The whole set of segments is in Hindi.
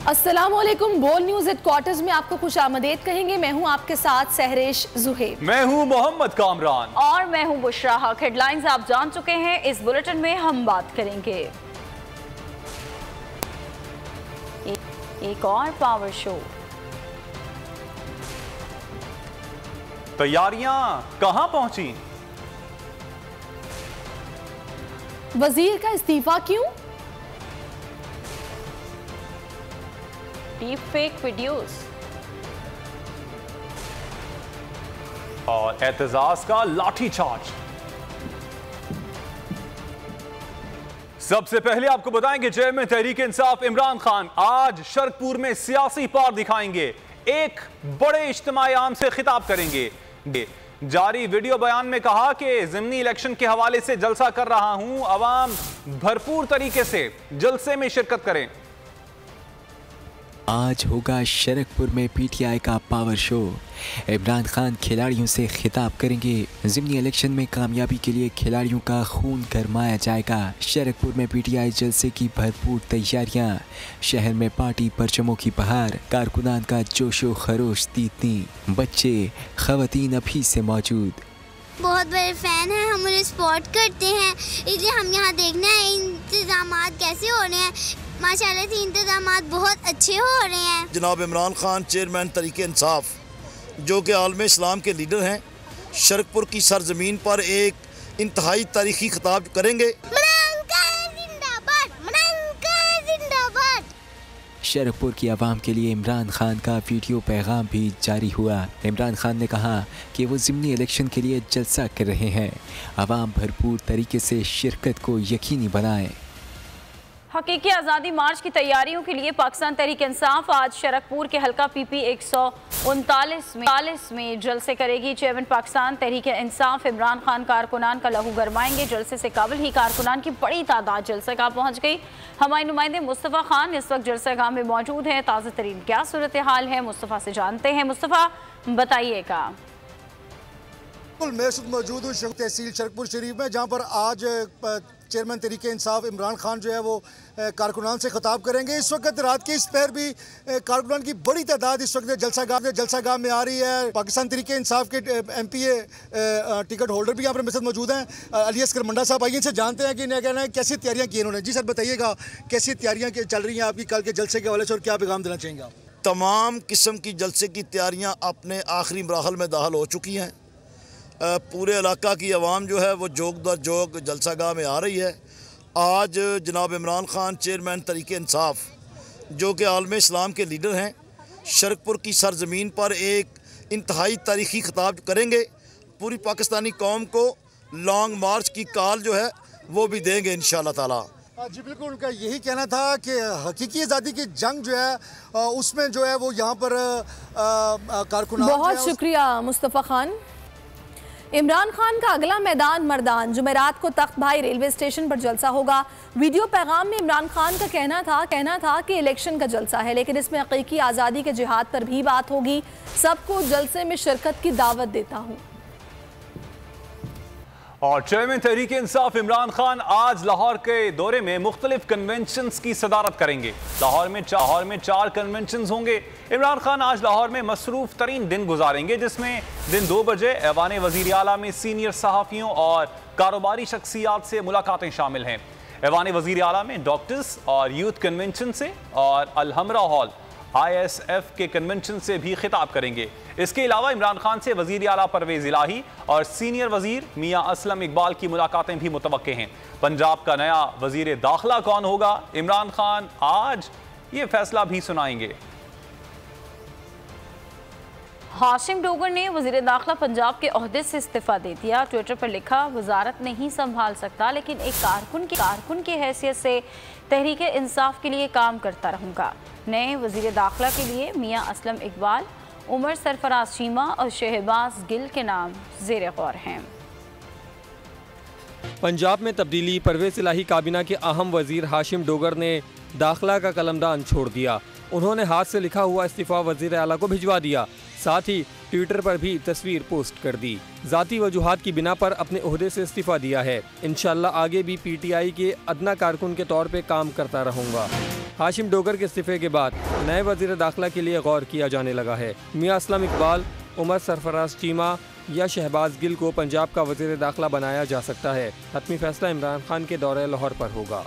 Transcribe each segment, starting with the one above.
अस्सलामुअलैकुम। बोल न्यूज हेडक्वार्टर्स में आपको खुशामदीद कहेंगे। मैं हूं आपके साथ सहरेश जुहेब। मैं हूं मोहम्मद कामरान और मैं हूं बुशरा हक। हेडलाइंस आप जान चुके हैं, इस बुलेटिन में हम बात करेंगे एक और पावर शो। तैयारियां कहां पहुंची? वजीर का इस्तीफा क्यों? डीप फेक वीडियोस और एतजाज का लाठीचार्ज। सबसे पहले आपको बताएं कि चेयरमैन तहरीक इंसाफ इमरान खान आज शरकपुर में सियासी पार दिखाएंगे। एक बड़े इज्तिमाई आम से खिताब करेंगे। जारी वीडियो बयान में कहा कि ज़िमनी इलेक्शन के हवाले से जलसा कर रहा हूं, अवाम भरपूर तरीके से जलसे में शिरकत करें। आज होगा शरकपुर में पीटीआई का पावर शो। इमरान खान खिलाड़ियों से खिताब करेंगे। ज़िमनी इलेक्शन में कामयाबी के लिए खिलाड़ियों का खून गरमाया जाएगा। शरकपुर में पीटीआई जलसे की भरपूर तैयारियां। शहर में पार्टी परचमों की बहार, कारकुनान का जोशो खरोश तीतनी, बच्चे खवातीन अभी से मौजूद। बहुत बड़े फैन हैं, हम उन्हें सपोर्ट करते हैं, इसलिए हम यहाँ देखना है इंतजाम कैसे हो रहे हैं। माशाल्लाह से इंतजाम बहुत अच्छे हो रहे हैं। जनाब इमरान खान चेयरमैन तहरीक इंसाफ, जो कि आलम इस्लाम के लीडर हैं, शरकपुर की सरजमीन पर एक इंतहाई तारीखी खिताब करेंगे। शरकपुर की आवाम के लिए इमरान खान का वीडियो पैगाम भी जारी हुआ। इमरान खान ने कहा कि वो ज़िमनी इलेक्शन के लिए जलसा कर रहे हैं। आवाम भरपूर तरीके से शिरकत को यकीनी बनाएं। हकीकी आज़ादी मार्च की तैयारियों के लिए पाकिस्तान तहरीक इंसाफ आज शरकपुर के हल्का PP 139 में जलसे करेगी। चेयरमैन पाकिस्तान तहरीक इंसाफ इमरान खान कारकुनान का लहू गरमाएंगे। जलसे से काबिल ही कारकुनान की बड़ी तादाद जलसे का पहुँच गई। हमारे नुमाइंदे मुस्तफ़ा खान इस वक्त जलसे गाह में मौजूद हैं। ताज़ा तरीन क्या सूरत हाल है, मुस्तफ़ा से जानते हैं। मुस्तफ़ा बताइएगा। मैं इस वक्त मौजूद हूँ तहसील शरकपुर शरीफ में, जहाँ पर आज चेयरमैन तहरीक इंसाफ इमरान खान जो है वो कारकुनान से खिताब करेंगे। इस वक्त रात के इस पहर भी कारकुनान की बड़ी तादाद इस वक्त जलसा गाह में आ रही है। पाकिस्तान तहरीक इंसाफ के MPA टिकट होल्डर भी यहाँ पर मेरे साथ मौजूद हैं। अली असगर मंडा साहब, आइए इनसे जानते हैं कि इन्हें कहना है कैसी तैयारियाँ की इन्होंने। जी सर बताइएगा, कैसी तैयारियाँ चल रही हैं आपकी कल के जलसे के हवाले से और क्या पैगाम देना चाहेंगे आप? तमाम किस्म की जलसे की तैयारियाँ अपने आखिरी मराहल में दाखिल हो चुकी हैं। पूरे इलाका की आवाम जो है वो जोग दर जोग जलसा गाह में आ रही है। आज जनाब इमरान खान चेयरमैन तहरीक इंसाफ, जो कि आलम इस्लाम के लीडर हैं, शरकपुर की सरजमीन पर एक इंतहाई तारीखी खिताब करेंगे। पूरी पाकिस्तानी कौम को लॉन्ग मार्च की कॉल जो है वो भी देंगे इंशाअल्लाह ताला। जी बिल्कुल, उनका यही कहना था कि हकीकी आज़ादी की जंग जो है उसमें जो है वो यहाँ पर कारकुनान। बहुत शुक्रिया मुस्तफ़ा खान। इमरान खान का अगला मैदान मर्दान जुमेरात को तख्त भाई रेलवे स्टेशन पर जलसा होगा। वीडियो पैगाम में इमरान खान का कहना था कि इलेक्शन का जलसा है, लेकिन इसमें हकीकी आज़ादी के जिहाद पर भी बात होगी। सबको जलसे में शिरकत की दावत देता हूँ। और चेयरमैन तहरीक इंसाफ इमरान खान आज लाहौर के दौरे में मुख्तलिफ कन्वेंशंस की सदारत करेंगे। लाहौर में 4 कन्वेंशंस होंगे। इमरान खान आज लाहौर में मसरूफ तरीन दिन गुजारेंगे, जिसमें दिन 2 बजे ऐवान वज़ीर आला में सीनियर सहाफ़ियों और कारोबारी शख्सियात से मुलाकातें शामिल हैं। ऐवान वज़ीर आला में डॉक्टर्स और यूथ कन्वेंशन से और अलहमरा हॉल ISF के कन्वेंशन से भी खिताब करेंगे। इसके अलावा इमरान खान से वज़ीर आला परवेज़ इलाही और सीनियर वज़ीर मियाँ असलम इकबाल की मुलाकातें भी मुतवक्के हैं। पंजाब का नया वज़ीर दाखिला कौन होगा, इमरान खान आज ये फैसला भी सुनाएंगे। हाशिम डोगर ने वज़ीर दाखिला पंजाब के ओहदे से इस्तीफ़ा दे दिया। ट्विटर पर लिखा, वजारत नहीं संभाल सकता, लेकिन एक कारकुन की हैसियत से तहरीक इंसाफ के लिए काम करता रहूँगा। नए वज़ीर दाखिला के लिए मियाँ असलम इकबाल, उमर सरफराज चीमा और शहबाज गिल के नाम ज़ेर गौर हैं। पंजाब में तब्दीली, परवेज़ इलाही काबीना के अहम वज़ीर हाशिम डोगर ने दाखिला का कलमदान छोड़ दिया। उन्होंने हाथ से लिखा हुआ इस्तीफ़ा वज़ीर आला को भिजवा दिया। साथ ही ट्विटर पर भी तस्वीर पोस्ट कर दी। ज़ाती वजूहात की बिना पर अपने ओहदे से इस्तीफ़ा दिया है। इंशाअल्लाह आगे भी PTI के अदना कारकुन के तौर पे काम करता रहूँगा। हाशिम डोगर के इस्तीफे के बाद नए वजीर दाखिला के लिए गौर किया जाने लगा है। मियां असलम इकबाल, उमर सरफराज चीमा या शहबाज गिल को पंजाब का वजीर दाखिला बनाया जा सकता है। हतमी फैसला इमरान खान के दौरे लाहौर पर होगा।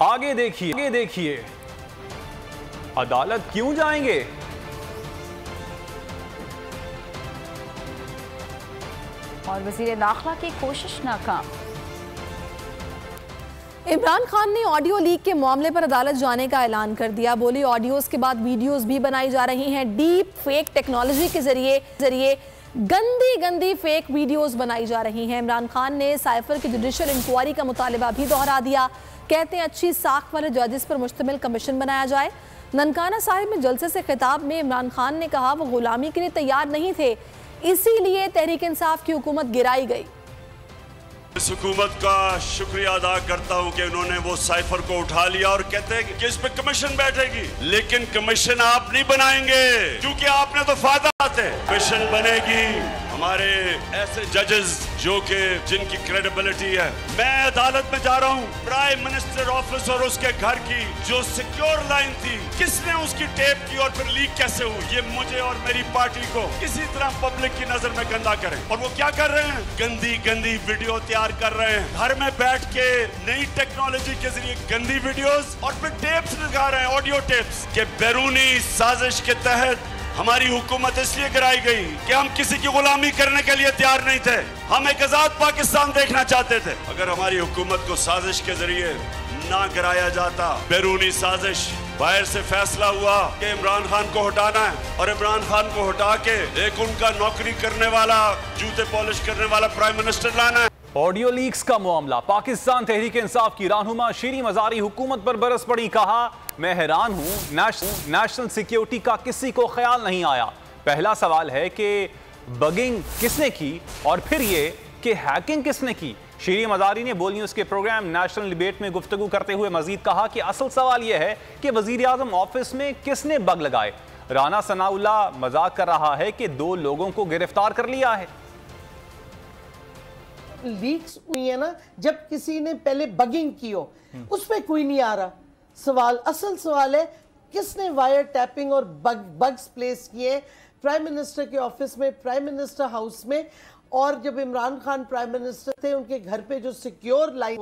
आगे देखिए अदालत क्यों जाएंगे? और वजीर दाखिला की कोशिश नाकाम। इमरान खान ने ऑडियो लीक के मामले पर अदालत जाने का ऐलान कर दिया। बोली ऑडियोज के बाद वीडियोस भी बनाई जा रही हैं। डीप फेक टेक्नोलॉजी के जरिए गंदी फेक वीडियोस बनाई जा रही हैं। इमरान खान ने साइफर की जुडिशियल इंक्वायरी का मुतालिबा भी दोहरा दिया। कहते हैं अच्छी साख वाले जजेस पर मुश्तमिल कमीशन बनाया जाए। ननकाना साहिब में जलसे से खिताब में इमरान खान ने कहा वो गुलामी के लिए तैयार नहीं थे, इसीलिए तहरीक इंसाफ की हुकूमत गिराई गई। इस हुकूमत का शुक्रिया अदा करता हूं कि उन्होंने वो साइफर को उठा लिया और कहते हैं कि इस पे कमीशन बैठेगी, लेकिन कमीशन आप नहीं बनाएंगे क्योंकि आपने तो फायदा आते। कमीशन बनेगी हमारे ऐसे जजेस जो कि जिनकी क्रेडिबिलिटी है। मैं अदालत में जा रहा हूं, प्राइम मिनिस्टर ऑफिस और उसके घर की जो सिक्योर लाइन थी, किसने उसकी टेप की और फिर लीक कैसे हुई, ये मुझे और मेरी पार्टी को किसी तरह पब्लिक की नजर में गंदा करें। और वो क्या कर रहे हैं? गंदी वीडियो तैयार कर रहे हैं, घर में बैठ के नई टेक्नोलॉजी के जरिए गंदी वीडियोस और फिर टेप्स लगा रहे हैं, ऑडियो टेप्स के बैरूनी साजिश के तहत हमारी हुकूमत इसलिए गिराई गई कि हम किसी की गुलामी करने के लिए तैयार नहीं थे, हम एक आजाद पाकिस्तान देखना चाहते थे। अगर हमारी हुकूमत को साजिश के जरिए ना गिराया जाता, बैरूनी साजिश, बाहर से फैसला हुआ कि इमरान खान को हटाना है और इमरान खान को हटा के एक उनका नौकरी करने वाला, जूते पॉलिश करने वाला प्राइम मिनिस्टर लाना है। ऑडियो लीक्स का मामला, पाकिस्तान तहरीक इंसाफ की रहनुमा शीरी मजारी हुकूमत पर बरस पड़ी। कहा मैं हैरान हूं, नेशनल सिक्योरिटी का किसी को ख्याल नहीं आया। पहला सवाल है कि बगिंग किसने की और फिर ये कि हैकिंग किसने की। शीरी मजारी ने बोल न्यूज़ के प्रोग्राम नेशनल डिबेट में गुफ्तगू करते हुए मजीद कहा कि असल सवाल यह है कि वजीर आजम ऑफिस में किसने बग लगाए। राना सनाउल्लाह मजाक कर रहा है कि 2 लोगों को गिरफ्तार कर लिया है। लीक्स हुई है ना, जब किसी ने पहले बगिंग की हो, उस पर कोई नहीं आ रहा सवाल। असल सवाल है किसने वायर टैपिंग और बग्स प्लेस किए प्राइम मिनिस्टर के ऑफिस में, प्राइम मिनिस्टर हाउस में। और जब इमरान खान प्राइम मिनिस्टर थे, उनके घर पे जो सिक्योर लाइन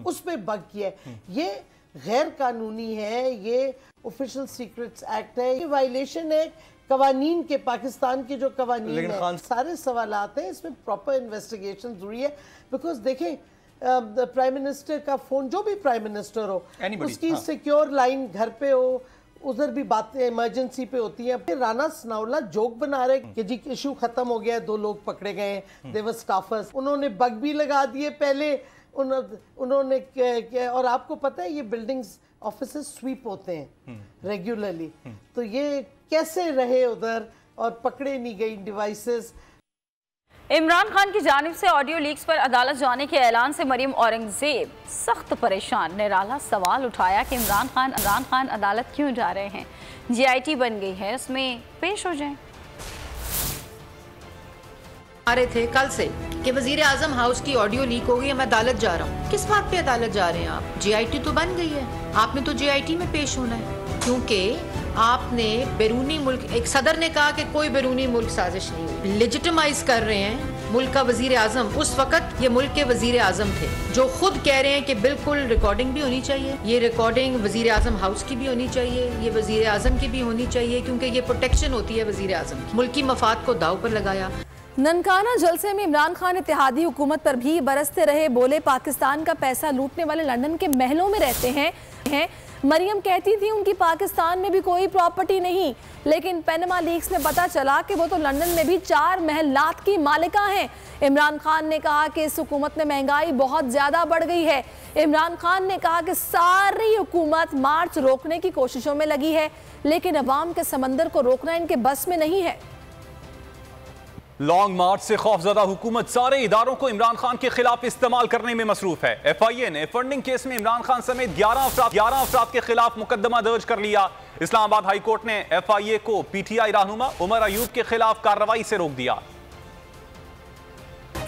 उस पे बग किया है। ये गैर कानूनी है, ये ऑफिशियल सीक्रेट्स एक्ट है, ये वायलेशन है कवानीन के, पाकिस्तान के जो कवानीन है। सारे सवाल आते हैं, इसमें प्रॉपर इन्वेस्टिगेशन जरूरी है। बिकॉज देखें प्राइम मिनिस्टर का फोन, जो भी प्राइम मिनिस्टर हो, उसकी सिक्योर लाइन घर पे हो, उधर भी बातें इमरजेंसी पे होती है। फिर राना सनाउल्लाह जोक बना रहे कि जी इशू खत्म हो गया है, 2 लोग पकड़े गए हैं, दे वर स्टाफर्स। उन्होंने बग भी लगा दिए पहले उन्होंने। और आपको पता है ये बिल्डिंग्स ऑफिसेस स्वीप होते हैं रेगुलरली, तो ये कैसे रहे उधर और पकड़े नहीं गई डिवाइसेस। इमरान खान की जानिब से ऑडियो लीक्स पर अदालत जाने के ऐलान से मरियम औरंगजेब सख्त परेशान। निराला सवाल उठाया कि इमरान खान अदालत क्यों जा रहे हैं। GIT बन गई है, उसमें पेश हो जाएं। आ रहे थे कल से कि वजीर आजम हाउस की ऑडियो लीक हो गई, मैं अदालत जा रहा हूँ। किस बात पे अदालत जा रहे हैं आप? GIT तो बन गई है, आपने तो GIT में पेश होना है, क्योंकि आपने बैरूनी मुल्क, एक सदर ने कहा कि कोई बैरूनी मुल्क साजिश नहीं हुई, लेजिटिमाइज कर रहे हैं मुल्क का वजीर आजम। उस वक्त ये मुल्क के वजीर आजम थे जो खुद कह रहे हैं कि बिल्कुल रिकॉर्डिंग भी होनी चाहिए, ये रिकॉर्डिंग वजीर आजम हाउस की भी होनी चाहिए, ये वजीर आजम की भी होनी चाहिए, क्योंकि ये प्रोटेक्शन होती है वजीर आजम की। मुल्की मफाद को दाव पर लगाया। ननकाना जलसे में इमरान खान इत्तेहादी हुकूमत पर भी बरसते रहे। बोले पाकिस्तान का पैसा लूटने वाले लंदन के महलों में रहते हैं। मरियम कहती थी उनकी पाकिस्तान में भी कोई प्रॉपर्टी नहीं, लेकिन पैनमा लीक्स में पता चला कि वो तो लंदन में भी 4 महलात की मालिका हैं। इमरान खान ने कहा कि इस हुकूमत में महंगाई बहुत ज़्यादा बढ़ गई है। इमरान खान ने कहा कि सारी हुकूमत मार्च रोकने की कोशिशों में लगी है, लेकिन अवाम के समंदर को रोकना इनके बस में नहीं है। लॉन्ग मार्च से खौफजदा हुकूमत सारे इदारों को इमरान खान के खिलाफ इस्तेमाल करने में मसरूफ है। FIA ने फंडिंग केस में इमरान खान समेत 11 अफराद के खिलाफ मुकदमा दर्ज कर लिया। इस्लामाबाद हाई कोर्ट ने FIA को PTI रहनुमा उमर अयूब के खिलाफ कार्रवाई से रोक दिया।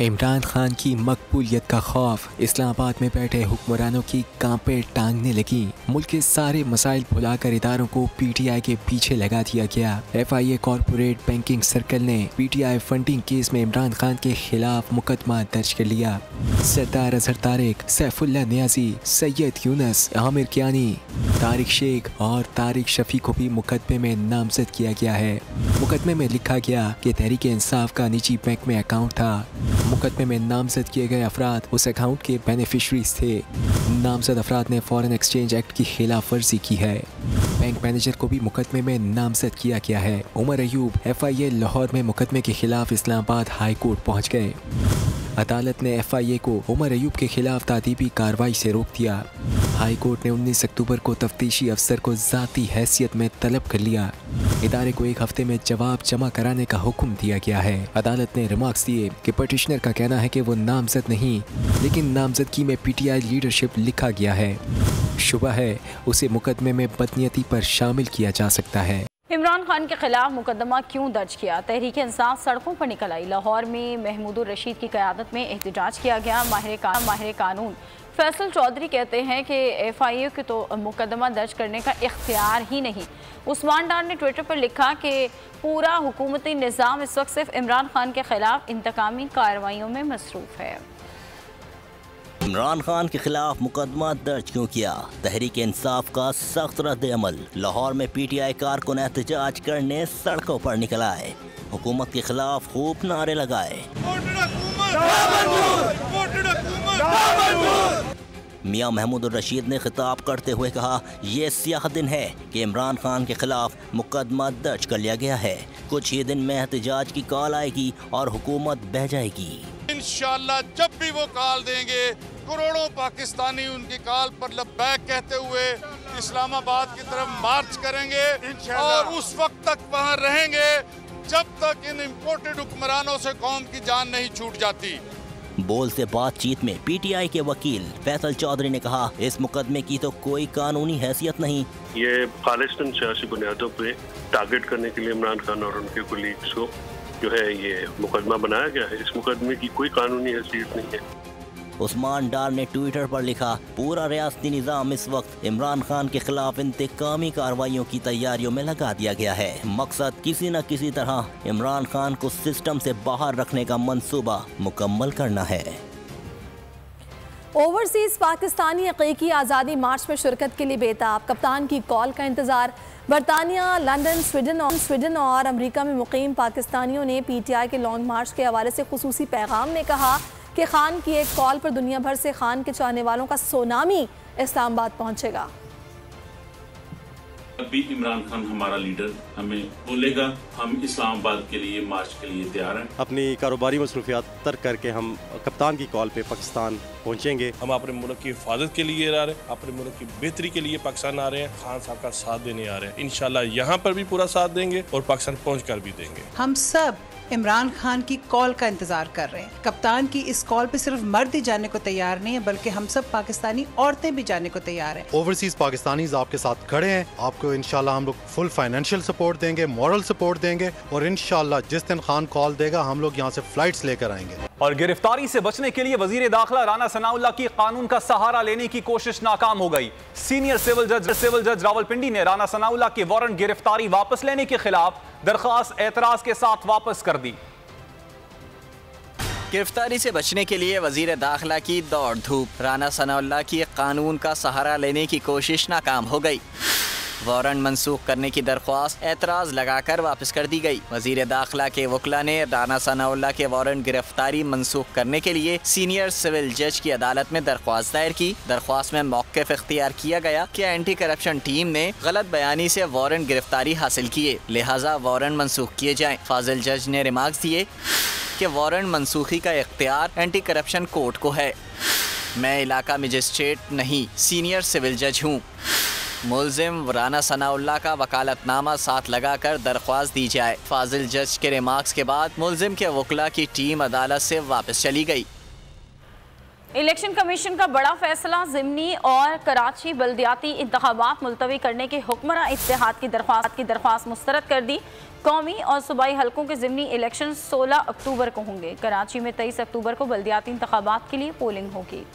इमरान खान की मकबूलियत का खौफ इस्लामाबाद में बैठे हुक्मरानों की कांपे टांगने लगी। मुल्क के सारे मसाइल भुलाकर इदारों को पीटीआई के पीछे लगा दिया गया। FIA कॉरपोरेट बैंकिंग सर्कल ने पीटीआई फंडिंग केस में इमरान खान के खिलाफ मुकदमा दर्ज कर लिया। सरदार अजहर तारिक, सैफुल्लाह नियाजी, सैयद यूनस, आमिर कियानी, तारिक शेख और तारिक शफी को भी मुकदमे में नामजद किया गया है। मुकदमे में लिखा गया कि तहरीक इंसाफ का निजी बैंक में अकाउंट था। मुकदमे में नामजद किए गए अफराद उस अकाउंट के बेनिफिशरीज थे। नामजद अफराद ने फॉरेन एक्सचेंज एक्ट की खिलाफ वर्जी की है। बैंक मैनेजर को भी मुकदमे में नामजद किया गया है। उमर अयूब FIA लाहौर में मुकदमे के खिलाफ इस्लामाबाद हाई कोर्ट पहुँच गए। अदालत ने FIA को उमर अयूब के खिलाफ तादीबी कार्रवाई से रोक दिया। हाई कोर्ट ने 19 अक्टूबर को तफ्तीशी अफसर को ज़ाती हैसियत में तलब कर लिया। इदारे को 1 हफ्ते में जवाब जमा कराने का हुक्म दिया गया है। अदालत ने रिमार्क्स दिए कि पटिशनर का कहना है कि वो नामजद नहीं, लेकिन नामजदगी में PTI लीडरशिप लिखा गया है। शुबा है उसे मुकदमे में बदनीयती पर शामिल किया जा सकता है। इमरान खान के खिलाफ मुकदमा क्यों दर्ज किया? तहरीक इंसाफ सड़कों पर निकल आई। लाहौर में महमूदुर रशीद की क़यादत में एहतजाज किया गया। माहिर कानून फैसल चौधरी कहते हैं कि FIA के तो मुकदमा दर्ज करने का इख्तियार ही नहीं। उस्मान डार ने ट्विटर पर लिखा कि पूरा हुकूमती निज़ाम इस वक्त सिर्फ इमरान खान के खिलाफ इंतकामी कार्रवाइयों में मसरूफ़ है। इमरान खान के खिलाफ मुकदमा दर्ज क्यों किया? तहरीक इंसाफ का सख्त रद्द अमल। लाहौर में PTI कारकुन एहतजाज करने सड़कों पर निकल आए। हुकूमत के खिलाफ खूब नारे लगाए। मियां महमूद रशीद ने खिताब करते हुए कहा, ये स्याह दिन है कि इमरान खान के खिलाफ मुकदमा दर्ज कर लिया गया है। कुछ ही दिन में एहतजाज की कॉल आएगी और हुकूमत बह जाएगी। इंशाअल्लाह जब भी वो कॉल देंगे, करोड़ों पाकिस्तानी उनकी कॉल पर लब्बैक कहते हुए इस्लामाबाद की तरफ मार्च करेंगे और उस वक्त तक वहाँ रहेंगे जब तक इन इम्पोर्टेड हुक्मरानों से कौम की जान नहीं छूट जाती। बोल से बातचीत में PTI के वकील फैसल चौधरी ने कहा, इस मुकदमे की तो कोई कानूनी हैसियत नहीं। ये खालिस्तान सियासी बुनियादों पे टारगेट करने के लिए इमरान खान और उनके कुलीग्स को जो है ये मुकदमा बनाया गया है। इस मुकदमे की कोई कानूनी हैसियत नहीं है। उस्मान डार ने ट्विटर पर लिखा, पूरा रियासती निज़ाम इस वक्त इमरान खान के खिलाफ इंतकामी कार्रवाइयों की तैयारियों में लगा दिया गया है। मकसद किसी न किसी तरह इमरान खान को सिस्टम से बाहर रखने का मंसूबा मुकम्मल करना है। ओवरसीज पाकिस्तानी हकीकी आज़ादी मार्च में शिरकत के लिए बेताब। कप्तान की कॉल का इंतजार। बरतानिया, लंदन, स्वीडन और अमेरिका में मुकीम पाकिस्तानियों ने PTI के लॉन्ग मार्च के हवाले से खुसूसी पैगाम में कहा कि खान की एक कॉल पर दुनिया भर से खान के चाहने वालों का सुनामी इस्लामाबाद पहुंचेगा। अभी इमरान खान हमारा लीडर हमें बोलेगा, हम इस्लामाबाद के लिए मार्च के लिए तैयार हैं। अपनी कारोबारी मसरूफियात तर्क करके हम कप्तान की कॉल पे पाकिस्तान पहुंचेंगे। हम अपने मुल्क की हिफाजत के लिए आ रहे हैं, अपने मुल्क की बेहतरी के लिए पाकिस्तान आ रहे हैं। खान साहब का साथ देने आ रहे हैं। इंशाल्लाह यहाँ पर भी पूरा साथ देंगे और पाकिस्तान पहुँच कर भी देंगे। हम सब इमरान खान की कॉल का इंतजार कर रहे हैं। कप्तान की इस कॉल पे सिर्फ मर्द ही जाने को तैयार नहीं है, बल्कि हम सब पाकिस्तानी औरतें भी जाने को तैयार हैं। ओवरसीज पाकिस्तानीज आपके साथ खड़े हैं। आपको इंशाल्लाह हम लोग फुल फाइनेंशियल सपोर्ट देंगे, मॉरल सपोर्ट देंगे और इंशाल्लाह जिस दिन खान कॉल देगा हम लोग यहाँ से फ्लाइट्स लेकर आएंगे। और गिरफ्तारी से बचने के लिए वजीर दाखिला राना सनाउल्लाह की कानून का सहारा लेने की कोशिश नाकाम हो गई। सीनियर सिविल जज रावलपिंडी ने राना सनाउल्लाह के वारंट गिरफ्तारी वापस लेने के खिलाफ दरखास्त एतराज के साथ वापस कर दी। गिरफ्तारी से बचने के लिए वजीर दाखिला की दौड़ धूप। राना सनाउल्लाह की कानून का सहारा लेने की कोशिश नाकाम हो गई। वारंट मंसूख करने की दरख्वास्त एतराज लगाकर वापस कर दी गई। वजीर दाखिला के वकला ने राना सनाउल्लाह के वारंट गिरफ्तारी मंसूख करने के लिए सीनियर सिविल जज की अदालत में दरख्वास्त दायर की। दरख्वास्त में मौक़िफ़ इख्तियार किया गया कि एंटी करप्शन टीम ने गलत बयानी से वारंट गिरफ्तारी हासिल किए, लिहाजा वारंट मंसूख किए जाएं। फाजिल जज ने रिमार्क्स दिए कि वारंट मंसूखी का इख्तियार एंटी करप्शन कोर्ट को है। मैं इलाका मजिस्ट्रेट नहीं, सीनियर सिविल जज हूँ। मुल्जिम राना सनाउल्लाह का वकालतनामा साथ लगाकर दरख्वास्त दी जाए। फाजिल जज के रिमार्क्स के बाद मुल्जिम के वकला की टीम अदालत से वापस चली गई। इलेक्शन कमीशन का बड़ा फैसला, ज़िमनी और कराची बल्दियाती इंतखाबात मुलतवी करने के हुक्मरान इत्तेहाद की दरख्वास्त मुस्तरद कर दी। कौमी और सूबाई हलकों के ज़िमनी इलेक्शन 16 अक्टूबर को होंगे। कराची में 23 अक्टूबर को बल्दियाती इंतखाबात के लिए पोलिंग होगी।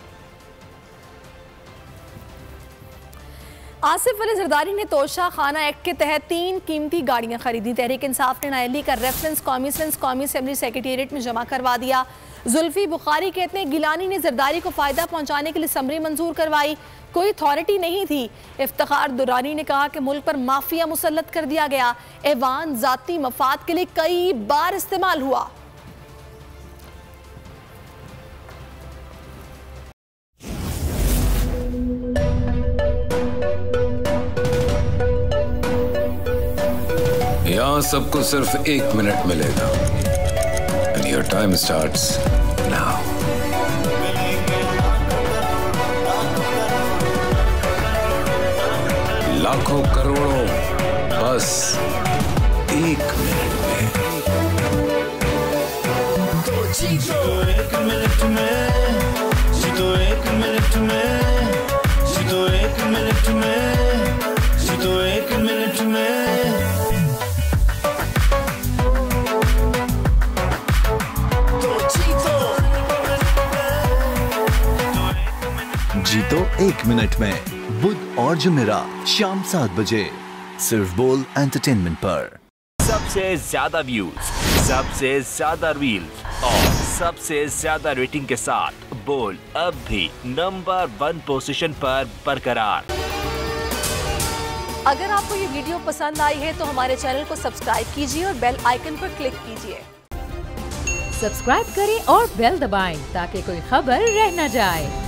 आसिफ अली जरदारी ने तोशा खाना एक्ट के तहत 3 कीमती गाड़ियां खरीदी। तहरीक इंसाफ ने नायली का रेफरेंस कौमी असेंबली सेक्रेटेरिएट में जमा करवा दिया। जुल्फी बुखारी कहते हैं गिलानी ने जरदारी को फायदा पहुंचाने के लिए समरी मंजूर करवाई, कोई अथॉरिटी नहीं थी। इफ्तिखार दुरानी ने कहा कि मुल्क पर माफिया मुसल्लत कर दिया गया, ऐवान जाती मफाद के लिए कई बार इस्तेमाल हुआ। यहाँ सबको सिर्फ 1 मिनट मिलेगा। And your time starts now. लाखों करोड़ों बस 1 मिनट में। तो जीतो 1 मिनट में, जीतो 1 मिनट में, जीतो 1 मिनट में, जीतो 1 मिनट में। जीतो 1 मिनट में, बुध और जुमेरात शाम 7 बजे सिर्फ बोल एंटरटेनमेंट पर। सबसे ज्यादा व्यूज, सबसे ज्यादा रील्स और सबसे ज्यादा रेटिंग के साथ बोल अब भी नंबर 1 पोजीशन पर बरकरार। अगर आपको ये वीडियो पसंद आई है तो हमारे चैनल को सब्सक्राइब कीजिए और बेल आइकन पर क्लिक कीजिए। सब्सक्राइब करें और बेल दबाएं ताकि कोई खबर रह न जाए।